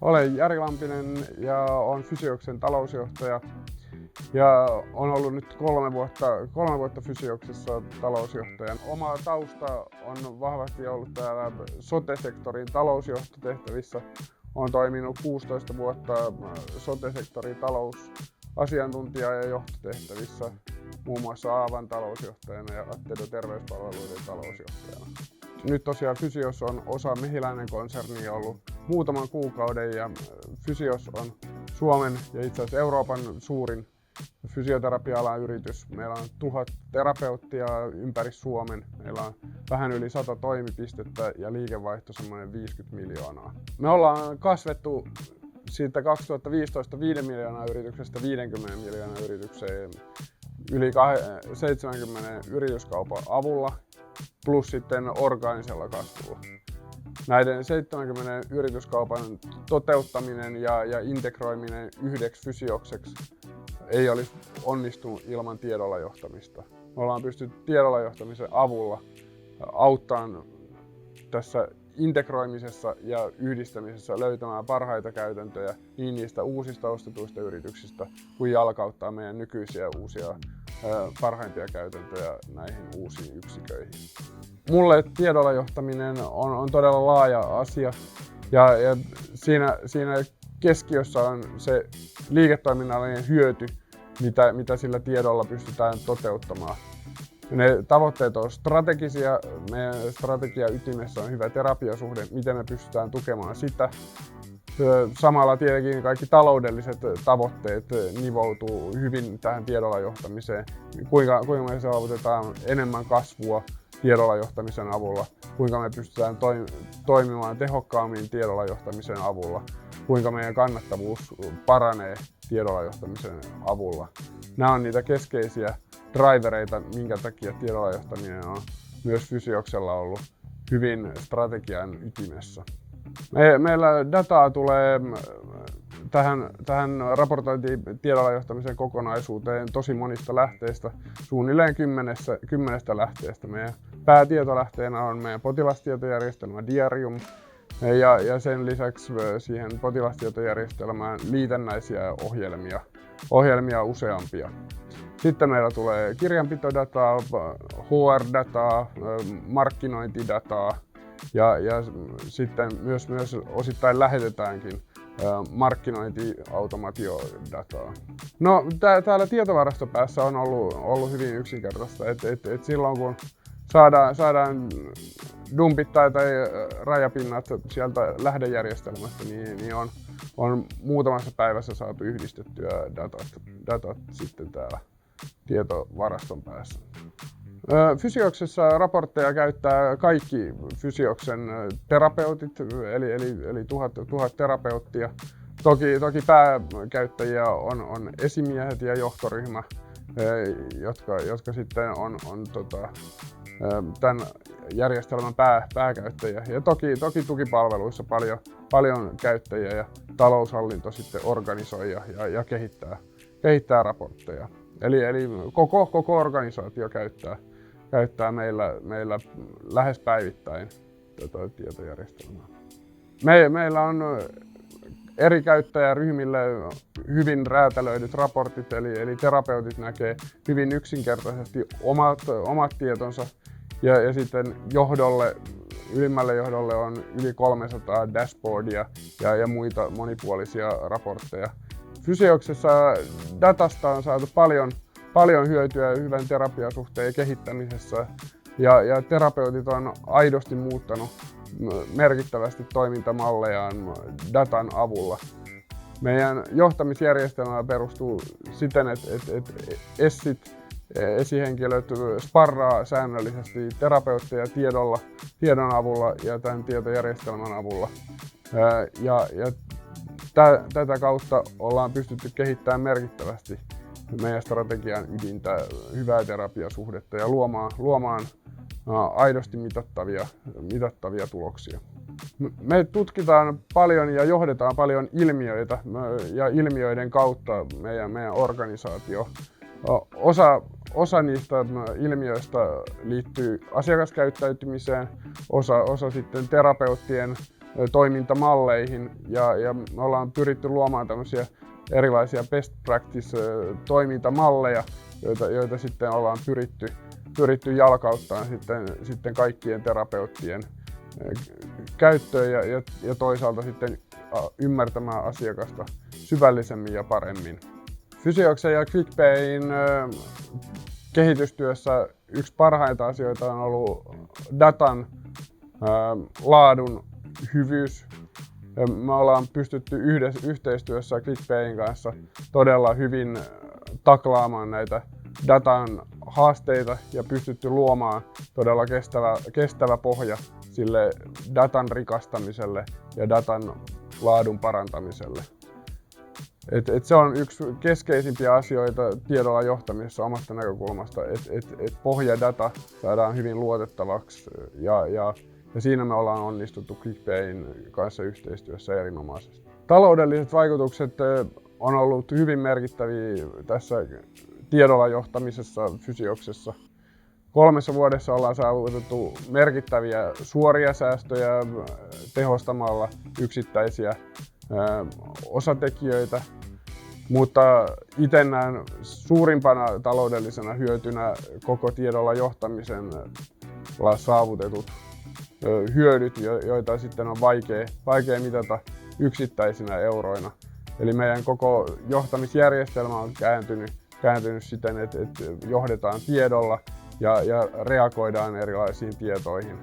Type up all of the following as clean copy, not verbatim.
Olen Jari Lampinen ja olen Fysioksen talousjohtaja ja olen ollut nyt kolme vuotta Fysioksessa talousjohtajana. Oma tausta on vahvasti ollut täällä sote-sektorin talousjohtotehtävissä. Olen toiminut 16 vuotta sote-sektorin talousasiantuntija- ja johtotehtävissä, muun muassa Aavan talousjohtajana ja Attendo terveyspalveluiden talousjohtajana. Nyt tosiaan Fysios on osa Mehiläinen-konsernia ollut muutaman kuukauden ja Fysios on Suomen ja itse asiassa Euroopan suurin fysioterapia-alan yritys. Meillä on 1000 terapeuttia ympäri Suomen. Meillä on vähän yli 100 toimipistettä ja liikevaihto semmoinen 50 miljoonaa. Me ollaan kasvettu siitä 2015 5 miljoonaa yrityksestä 50 miljoonaa yritykseen yli 70 yrityskaupan avulla plus sitten orgaanisella kasvulla. Näiden 70 yrityskaupan toteuttaminen ja integroiminen yhdeksi Fysiokseksi ei olisi onnistunut ilman tiedolla johtamista. Me ollaan pystytty tiedolla johtamisen avulla auttamaan tässä integroimisessa ja yhdistämisessä löytämään parhaita käytäntöjä niin niistä uusista ostetuista yrityksistä kuin jalkauttaa meidän nykyisiä uusia parhaimpia käytäntöjä näihin uusiin yksiköihin. Mulle tiedolla johtaminen on todella laaja asia ja siinä keskiössä on se liiketoiminnallinen hyöty, mitä sillä tiedolla pystytään toteuttamaan. Ne tavoitteet on strategisia, meidän strategian ytimessä on hyvä terapiasuhde, miten me pystytään tukemaan sitä. Samalla tietenkin kaikki taloudelliset tavoitteet nivoutuu hyvin tähän tiedolla johtamiseen. Kuinka me saavutetaan enemmän kasvua tiedolla johtamisen avulla, kuinka me pystytään toimimaan tehokkaammin tiedolla johtamisen avulla, kuinka meidän kannattavuus paranee tiedolla johtamisen avulla. Nämä on niitä keskeisiä drivereita, minkä takia tiedolla johtaminen on myös Fysioksella ollut hyvin strategian ytimessä. Meillä dataa tulee tähän raportointiin tiedolla johtamisen kokonaisuuteen tosi monista lähteistä, suunnilleen 10 lähteestä. Meidän päätietolähteenä on meidän potilastietojärjestelmä Diarium ja sen lisäksi siihen potilastietojärjestelmään liitännäisiä ohjelmia useampia. Sitten meillä tulee kirjanpitodataa, HR-dataa, markkinointidataa ja sitten myös osittain lähetetäänkin markkinointiautomaatiodataa. No, täällä tietovarastopäässä on ollut hyvin yksinkertaista, että silloin kun saadaan dumpit tai rajapinnat sieltä lähdejärjestelmästä, niin on muutamassa päivässä saatu yhdistettyä datat sitten täällä tietovaraston päässä. Fysioksessa raportteja käyttää kaikki Fysioksen terapeutit, eli 1000 terapeuttia. Toki pääkäyttäjiä on esimiehet ja johtoryhmä, jotka sitten on tämän järjestelmän pääkäyttäjiä. Ja toki tukipalveluissa paljon käyttäjiä ja taloushallinto sitten organisoi ja kehittää raportteja. Eli koko organisaatio käyttää meillä lähes päivittäin tätä tietojärjestelmää. Meillä on eri käyttäjäryhmille hyvin räätälöidyt raportit, eli terapeutit näkee hyvin yksinkertaisesti omat tietonsa ja sitten ylimmälle johdolle on yli 300 dashboardia ja muita monipuolisia raportteja. Fysioksessa datasta on saatu paljon hyötyä hyvän terapiasuhteen kehittämisessä ja terapeutit on aidosti muuttanut merkittävästi toimintamallejaan datan avulla. Meidän johtamisjärjestelmä perustuu siten, että esihenkilöt sparraa säännöllisesti terapeutteja tiedon avulla ja tämän tietojärjestelmän avulla. Tätä kautta ollaan pystytty kehittämään merkittävästi meidän strategian ydintä, hyvää terapiasuhdetta ja luomaan aidosti mitattavia tuloksia. Me tutkitaan paljon ja johdetaan paljon ilmiöitä ja ilmiöiden kautta meidän organisaatio. Osa niistä ilmiöistä liittyy asiakaskäyttäytymiseen, osa sitten terapeuttien toimintamalleihin ja me ollaan pyritty luomaan tämmöisiä erilaisia best practice toimintamalleja, joita sitten ollaan pyritty jalkauttamaan sitten kaikkien terapeuttien käyttöön ja toisaalta sitten ymmärtämään asiakasta syvällisemmin ja paremmin. Fysioksen ja QuickPayn kehitystyössä yksi parhaita asioita on ollut datan laadun hyvyys. Me ollaan pystytty yhteistyössä QuickPayn kanssa todella hyvin taklaamaan näitä datan haasteita ja pystytty luomaan todella kestävä pohja sille datan rikastamiselle ja datan laadun parantamiselle. Se on yksi keskeisimpiä asioita tiedolla johtamisessa omasta näkökulmasta, että pohjadata saadaan hyvin luotettavaksi ja siinä me ollaan onnistuttu QuickPayn kanssa yhteistyössä erinomaisesti. Taloudelliset vaikutukset on ollut hyvin merkittäviä tässä tiedolla johtamisessa Fysioksessa. 3 vuodessa ollaan saavutettu merkittäviä suoria säästöjä tehostamalla yksittäisiä osatekijöitä, mutta itse näen suurimpana taloudellisena hyötynä koko tiedolla johtamisen saavutetut hyödyt, joita sitten on vaikea mitata yksittäisinä euroina. Eli meidän koko johtamisjärjestelmä on kääntynyt siten, että johdetaan tiedolla ja reagoidaan erilaisiin tietoihin.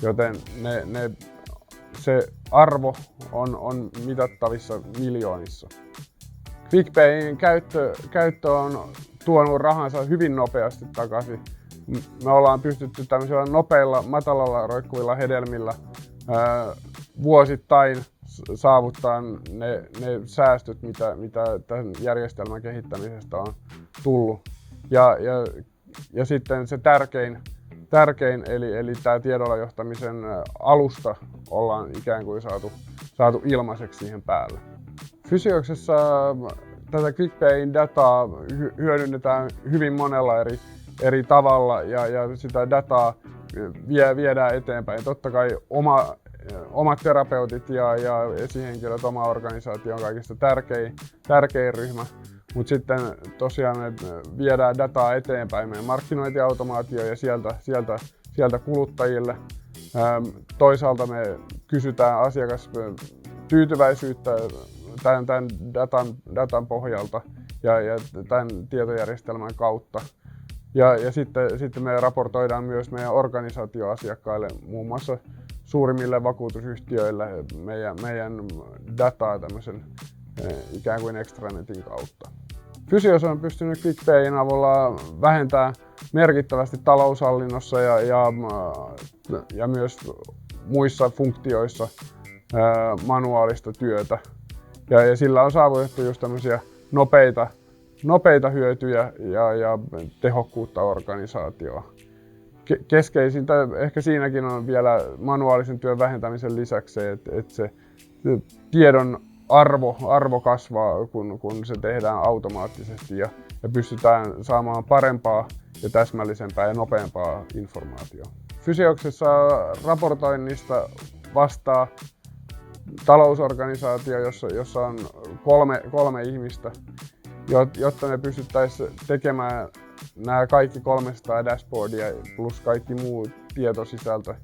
Joten se arvo on mitattavissa miljoonissa. QuickPayn käyttö on tuonut rahansa hyvin nopeasti takaisin. Me ollaan pystytty tämmöisillä nopeilla, matalalla roikkuvilla hedelmillä vuosittain saavuttaa ne säästöt, mitä tämän järjestelmän kehittämisestä on tullut. Ja sitten se tärkein eli tämä tiedolla johtamisen alusta ollaan ikään kuin saatu ilmaiseksi siihen päälle. Fysioksessa tätä QuickPayn dataa hyödynnetään hyvin monella eri tavalla ja sitä dataa viedään eteenpäin. Totta kai omat terapeutit ja esihenkilöt, oma organisaatio on kaikista tärkein ryhmä, mutta sitten tosiaan me viedään dataa eteenpäin meidän markkinointiautomaatio ja sieltä kuluttajille. Toisaalta me kysytään asiakastyytyväisyyttä tämän datan pohjalta ja tämän tietojärjestelmän kautta. Ja sitten me raportoidaan myös meidän organisaatioasiakkaille, muun muassa suurimmille vakuutusyhtiöille, meidän dataa tämmöisen ikään kuin extranetin kautta. Fysios on pystynyt QuickPayn avulla vähentämään merkittävästi taloushallinnossa ja myös muissa funktioissa manuaalista työtä. Ja sillä on saavutettu just tämmöisiä nopeita hyötyjä ja tehokkuutta organisaatioon. Keskeisintä ehkä siinäkin on vielä manuaalisen työn vähentämisen lisäksi se, että se tiedon arvo kasvaa, kun se tehdään automaattisesti ja pystytään saamaan parempaa ja täsmällisempää ja nopeampaa informaatiota. Fysioksessa raportoinnista vastaa talousorganisaatio, jossa on kolme ihmistä, jotta me pystyttäisiin tekemään nämä kaikki 300 dashboardia plus kaikki muu tietosisältö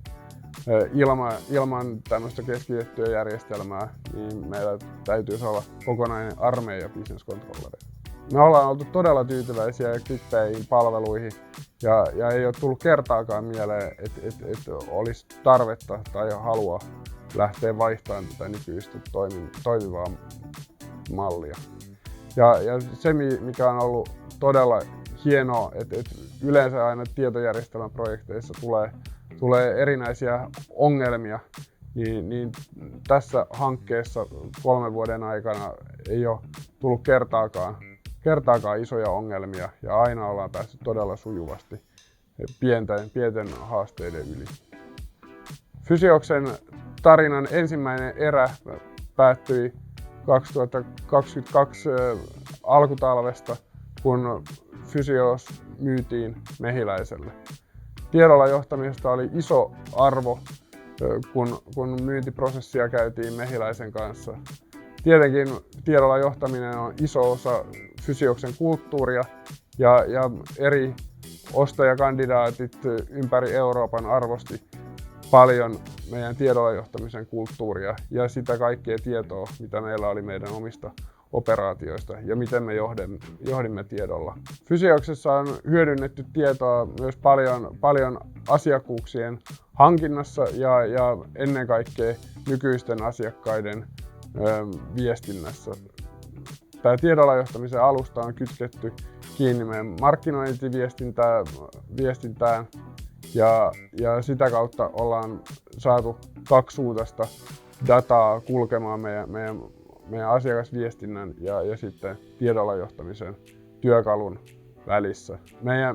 ilman tämmöistä keskitettyä järjestelmää, niin meillä täytyisi olla kokonainen armeija business controllereita. Me ollaan oltu todella tyytyväisiä QuickPayn palveluihin ja ei ole tullut kertaakaan mieleen, että olisi tarvetta tai halua lähteä vaihtamaan tätä nykyistä toimivaa mallia. Ja se, mikä on ollut todella hienoa, että yleensä aina tietojärjestelmän projekteissa tulee erinäisiä ongelmia, niin tässä hankkeessa 3 vuoden aikana ei ole tullut kertaakaan isoja ongelmia ja aina ollaan päässyt todella sujuvasti pienten haasteiden yli. Fysioksen tarinan ensimmäinen erä päättyi 2022 alkutalvesta, kun Fysios myytiin Mehiläiselle. Tiedolla johtamisesta oli iso arvo kun myyntiprosessia käytiin Mehiläisen kanssa. Tietenkin tiedolla johtaminen on iso osa Fysioksen kulttuuria ja eri ostajakandidaatit ympäri Euroopan arvosti paljon meidän tiedolla johtamisen kulttuuria ja sitä kaikkea tietoa, mitä meillä oli meidän omista operaatioista ja miten me johdimme tiedolla. Fysioksessa on hyödynnetty tietoa myös paljon asiakkuuksien hankinnassa ja ennen kaikkea nykyisten asiakkaiden viestinnässä. Tämä tiedolla johtamisen alusta on kytketty kiinni meidän markkinointiviestintään ja sitä kautta ollaan saatu kaksisuuntaista dataa kulkemaan meidän asiakasviestinnän ja sitten tiedolla johtamisen työkalun välissä.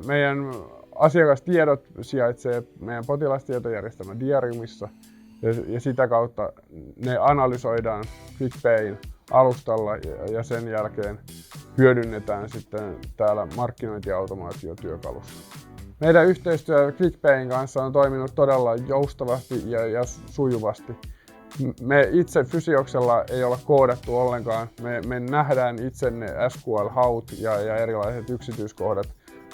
Meidän asiakastiedot sijaitsee meidän potilastietojärjestelmä Diariumissa ja sitä kautta ne analysoidaan QuickPayn alustalla ja sen jälkeen hyödynnetään sitten täällä markkinointiautomaatiotyökalussa. Meidän yhteistyö QuickPayn kanssa on toiminut todella joustavasti ja sujuvasti. Me itse Fysioksella ei olla koodattu ollenkaan. Me nähdään itse ne SQL-haut ja erilaiset yksityiskohdat,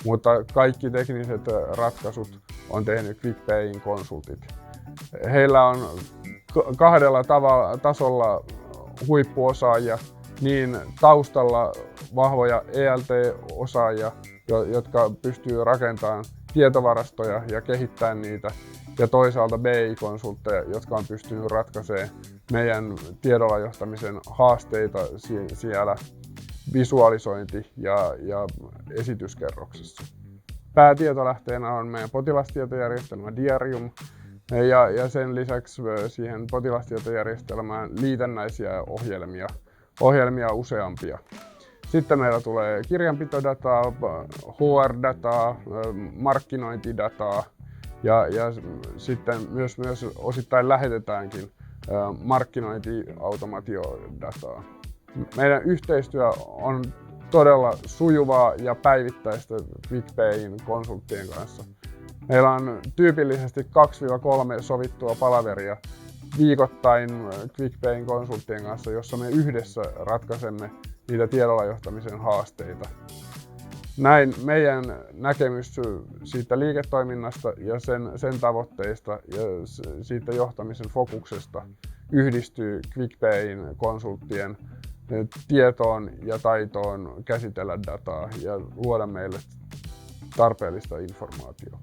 mutta kaikki tekniset ratkaisut on tehnyt QuickPayn konsultit. Heillä on kahdella tasolla huippuosaajia, niin taustalla vahvoja ELT-osaajia, jotka pystyy rakentamaan tietovarastoja ja kehittämään niitä, ja toisaalta BI-konsultteja, jotka on pystynyt ratkaisemaan meidän tiedolla johtamisen haasteita siellä visualisointi- ja esityskerroksessa. Päätietolähteenä on meidän potilastietojärjestelmä Diarium, ja sen lisäksi siihen potilastietojärjestelmään liitännäisiä ohjelmia useampia. Sitten meillä tulee kirjanpitodataa, HR-dataa, markkinointidataa ja sitten myös osittain lähetetäänkin markkinointiautomaatiodataa. Meidän yhteistyö on todella sujuvaa ja päivittäistä QuickPayn konsulttien kanssa. Meillä on tyypillisesti 2-3 sovittua palaveria viikoittain QuickPayn konsulttien kanssa, jossa me yhdessä ratkaisemme niitä tiedolla johtamisen haasteita. Näin meidän näkemys siitä liiketoiminnasta ja sen tavoitteista ja siitä johtamisen fokuksesta yhdistyy QuickPayn konsulttien tietoon ja taitoon käsitellä dataa ja luoda meille tarpeellista informaatiota.